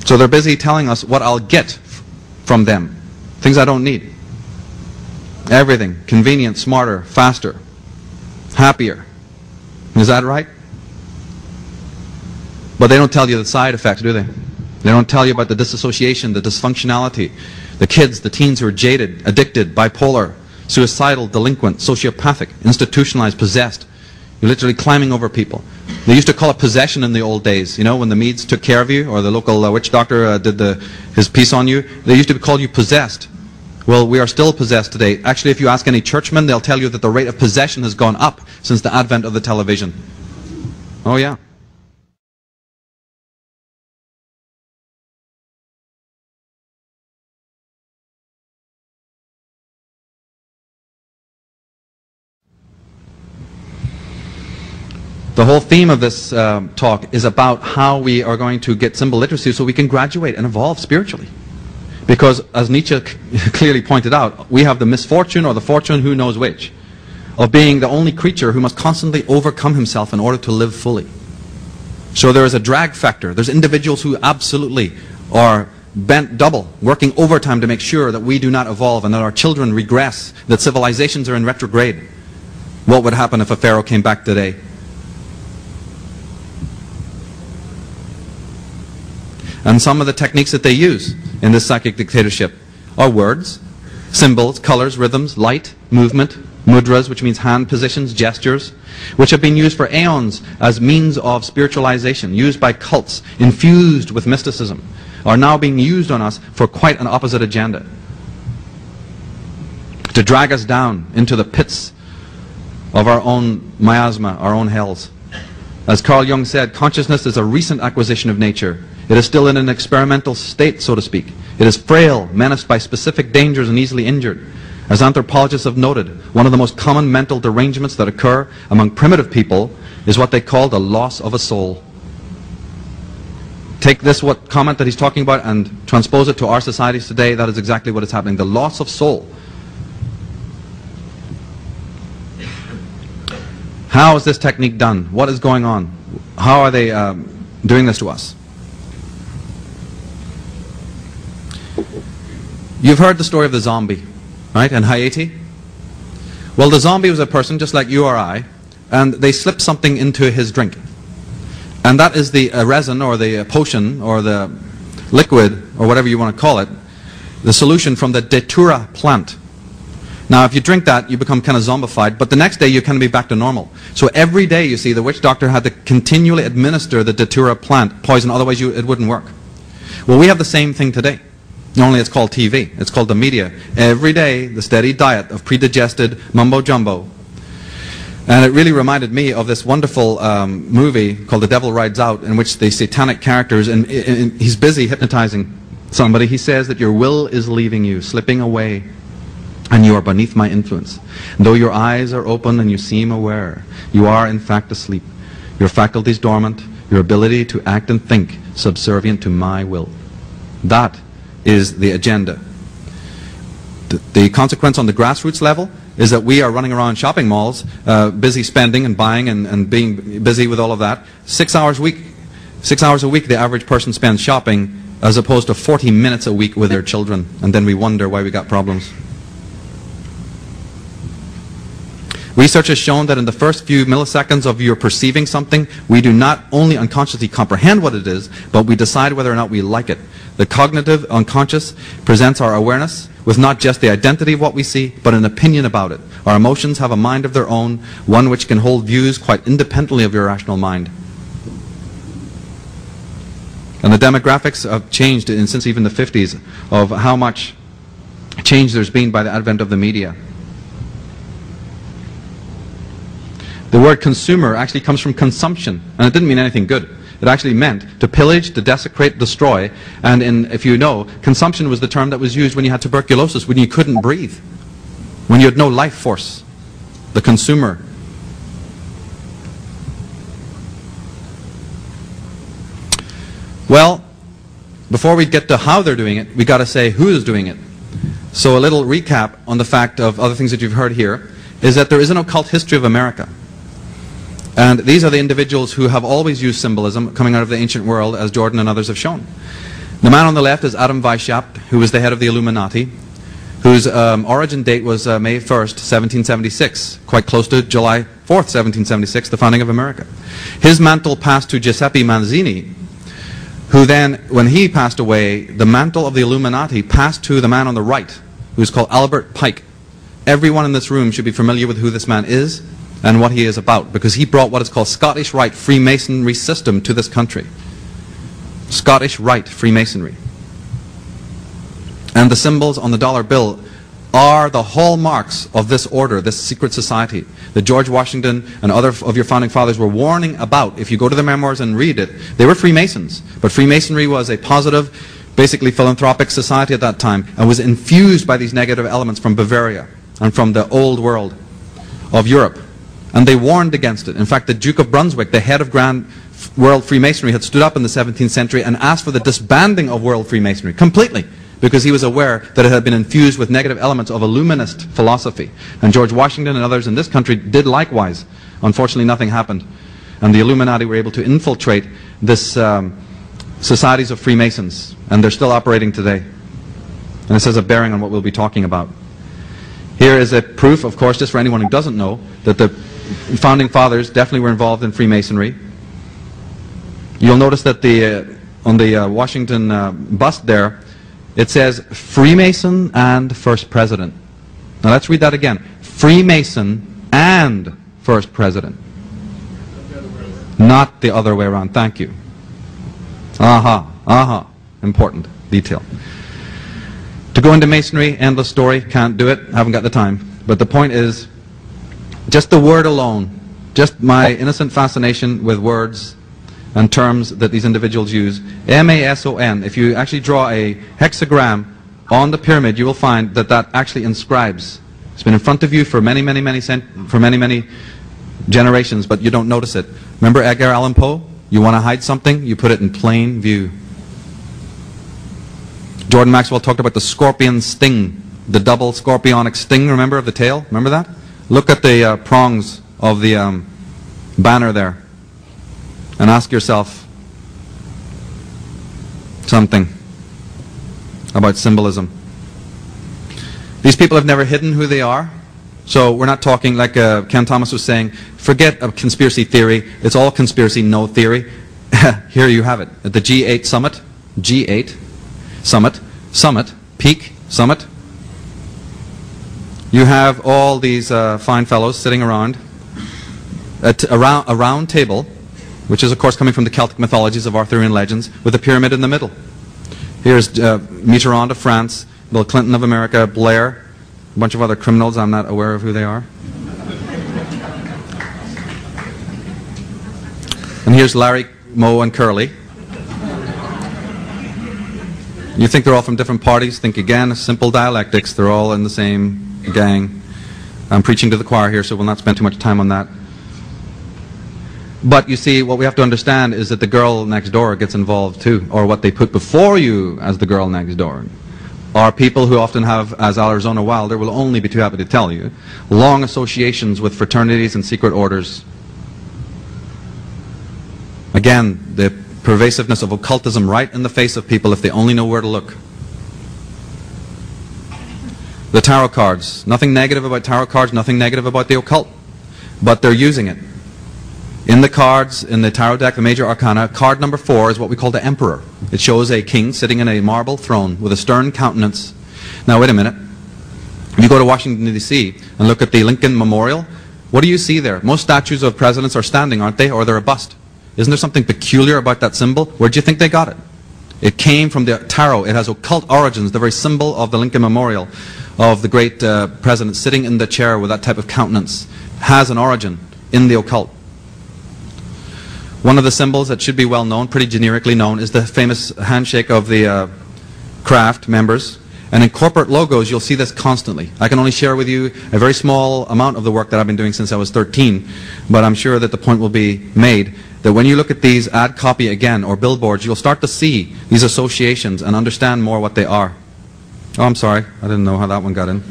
So they're busy telling us what I'll get from them. Things I don't need. Everything. Convenient, smarter, faster, happier. Is that right? But they don't tell you the side effects, do they? They don't tell you about the disassociation, the dysfunctionality, the kids, the teens who are jaded, addicted, bipolar, suicidal, delinquent, sociopathic, institutionalized, possessed. You're literally climbing over people. They used to call it possession in the old days, you know, when the Meads took care of you, or the local witch doctor did his piece on you. They used to call you possessed. Well, we are still possessed today. Actually, if you ask any churchman, they'll tell you that the rate of possession has gone up since the advent of the television. Oh yeah. The whole theme of this talk is about how we are going to get symbol literacy so we can graduate and evolve spiritually. Because, as Nietzsche clearly pointed out, we have the misfortune, or the fortune, who knows which, of being the only creature who must constantly overcome himself in order to live fully. So there is a drag factor. There's individuals who absolutely are bent double, working overtime to make sure that we do not evolve and that our children regress, that civilizations are in retrograde. What would happen if a pharaoh came back today? And some of the techniques that they use in this psychic dictatorship are words, symbols, colors, rhythms, light, movement, mudras, which means hand positions, gestures, which have been used for aeons as means of spiritualization, used by cults, infused with mysticism, are now being used on us for quite an opposite agenda. To drag us down into the pits of our own miasma, our own hells. As Carl Jung said, consciousness is a recent acquisition of nature. It is still in an experimental state, so to speak. It is frail, menaced by specific dangers and easily injured. As anthropologists have noted, one of the most common mental derangements that occur among primitive people is what they call the loss of a soul. Take this comment that he's talking about and transpose it to our societies today. That is exactly what is happening. The loss of soul. How is this technique done? What is going on? How are they doing this to us? You've heard the story of the zombie, right, in Haiti? Well, the zombie was a person just like you or I, and they slipped something into his drink. And that is the resin, or the potion, or the liquid, or whatever you want to call it, the solution from the datura plant. Now, if you drink that, you become kind of zombified, but the next day you kind of be back to normal. So every day, you see, the witch doctor had to continually administer the datura plant poison, otherwise it wouldn't work. Well, we have the same thing today. Only it's called TV. It's called the media. Every day, the steady diet of predigested mumbo-jumbo. And it really reminded me of this wonderful movie called The Devil Rides Out, in which the satanic characters, and he's busy hypnotizing somebody. He says that your will is leaving you, slipping away, and you are beneath my influence. Though your eyes are open and you seem aware, you are in fact asleep. Your faculties dormant, your ability to act and think subservient to my will. That is the agenda. The consequence on the grassroots level is that we are running around shopping malls, busy spending and buying and being busy with all of that. 6 hours a week. 6 hours a week the average person spends shopping, as opposed to 40 minutes a week with their children. And then we wonder why we got problems. Research has shown that in the first few milliseconds of your perceiving something, we do not only unconsciously comprehend what it is, but we decide whether or not we like it. The cognitive unconscious presents our awareness with not just the identity of what we see, but an opinion about it. Our emotions have a mind of their own, one which can hold views quite independently of your rational mind. And the demographics have changed since even the 50s of how much change there's been by the advent of the media. The word consumer actually comes from consumption, and it didn't mean anything good. It actually meant to pillage, to desecrate, destroy, and if you know, consumption was the term that was used when you had tuberculosis, when you couldn't breathe, when you had no life force. The consumer. Well, before we get to how they're doing it, we got to say who is doing it. So a little recap on the fact of other things that you've heard here is that there is an occult history of America. And these are the individuals who have always used symbolism coming out of the ancient world, as Jordan and others have shown. The man on the left is Adam Weishaupt, who was the head of the Illuminati, whose origin date was May 1st, 1776, quite close to July 4th, 1776, the founding of America. His mantle passed to Giuseppe Mazzini, who then, when he passed away, the mantle of the Illuminati passed to the man on the right, who's called Albert Pike. Everyone in this room should be familiar with who this man is and what he is about, because he brought what is called Scottish Rite Freemasonry system to this country. Scottish Rite Freemasonry. And the symbols on the dollar bill are the hallmarks of this order, this secret society that George Washington and other of your founding fathers were warning about. If you go to the memoirs and read it, they were Freemasons, but Freemasonry was a positive, basically philanthropic society at that time, and was infused by these negative elements from Bavaria and from the old world of Europe. And they warned against it. In fact, the Duke of Brunswick, the head of Grand World Freemasonry, had stood up in the 17th century and asked for the disbanding of World Freemasonry completely, because he was aware that it had been infused with negative elements of Illuminist philosophy. And George Washington and others in this country did likewise. Unfortunately, nothing happened. And the Illuminati were able to infiltrate this societies of Freemasons, and they're still operating today. And this has a bearing on what we'll be talking about. Here is a proof, of course, just for anyone who doesn't know, that the founding fathers definitely were involved in Freemasonry. You'll notice that on the Washington bust there, it says Freemason and First President. Now let's read that again. Freemason and First President. Not the other way around. Thank you. Important detail. To go into Masonry, endless story, can't do it, haven't got the time. But the point is, just the word alone, just my innocent fascination with words and terms that these individuals use. M-A-S-O-N. If you actually draw a hexagram on the pyramid, you will find that that actually inscribes. It's been in front of you for many generations, but you don't notice it. Remember Edgar Allan Poe? You want to hide something, you put it in plain view. Jordan Maxwell talked about the scorpion sting, the double scorpionic sting, remember, of the tail? Remember that? Look at the prongs of the banner there and ask yourself something about symbolism. These people have never hidden who they are. So we're not talking like Ken Thomas was saying, forget a conspiracy theory, it's all conspiracy, no theory. Here you have it. At the G8 summit, G8 summit, peak, summit, you have all these fine fellows sitting around a round table, which is of course coming from the Celtic mythologies of Arthurian legends, with a pyramid in the middle. Here's Mitterrand of France, Bill Clinton of America, Blair, a bunch of other criminals, I'm not aware of who they are. And here's Larry, Moe, and Curly. You think they're all from different parties? Think again, simple dialectics, they're all in the same gang. I'm preaching to the choir here, so we'll not spend too much time on that. But you see, what we have to understand is that the girl next door gets involved too, or what they put before you as the girl next door. Are people who often have, as Arizona Wilder will only be too happy to tell you, long associations with fraternities and secret orders. Again, the pervasiveness of occultism right in the face of people if they only know where to look. The tarot cards. Nothing negative about tarot cards, nothing negative about the occult. But they're using it. In the cards, in the tarot deck, the major arcana, card number 4 is what we call the Emperor. It shows a king sitting in a marble throne with a stern countenance. Now wait a minute. If you go to Washington, D.C. and look at the Lincoln Memorial, what do you see there? Most statues of presidents are standing, aren't they? Or they're a bust. Isn't there something peculiar about that symbol? Where do you think they got it? It came from the tarot. It has occult origins. The very symbol of the Lincoln Memorial of the great president sitting in the chair with that type of countenance has an origin in the occult. One of the symbols that should be well known, pretty generically known, is the famous handshake of the craft members. And in corporate logos, you'll see this constantly. I can only share with you a very small amount of the work that I've been doing since I was 13, but I'm sure that the point will be made that when you look at these ad copy again, or billboards, you'll start to see these associations and understand more what they are. Oh, I'm sorry. I didn't know how that one got in.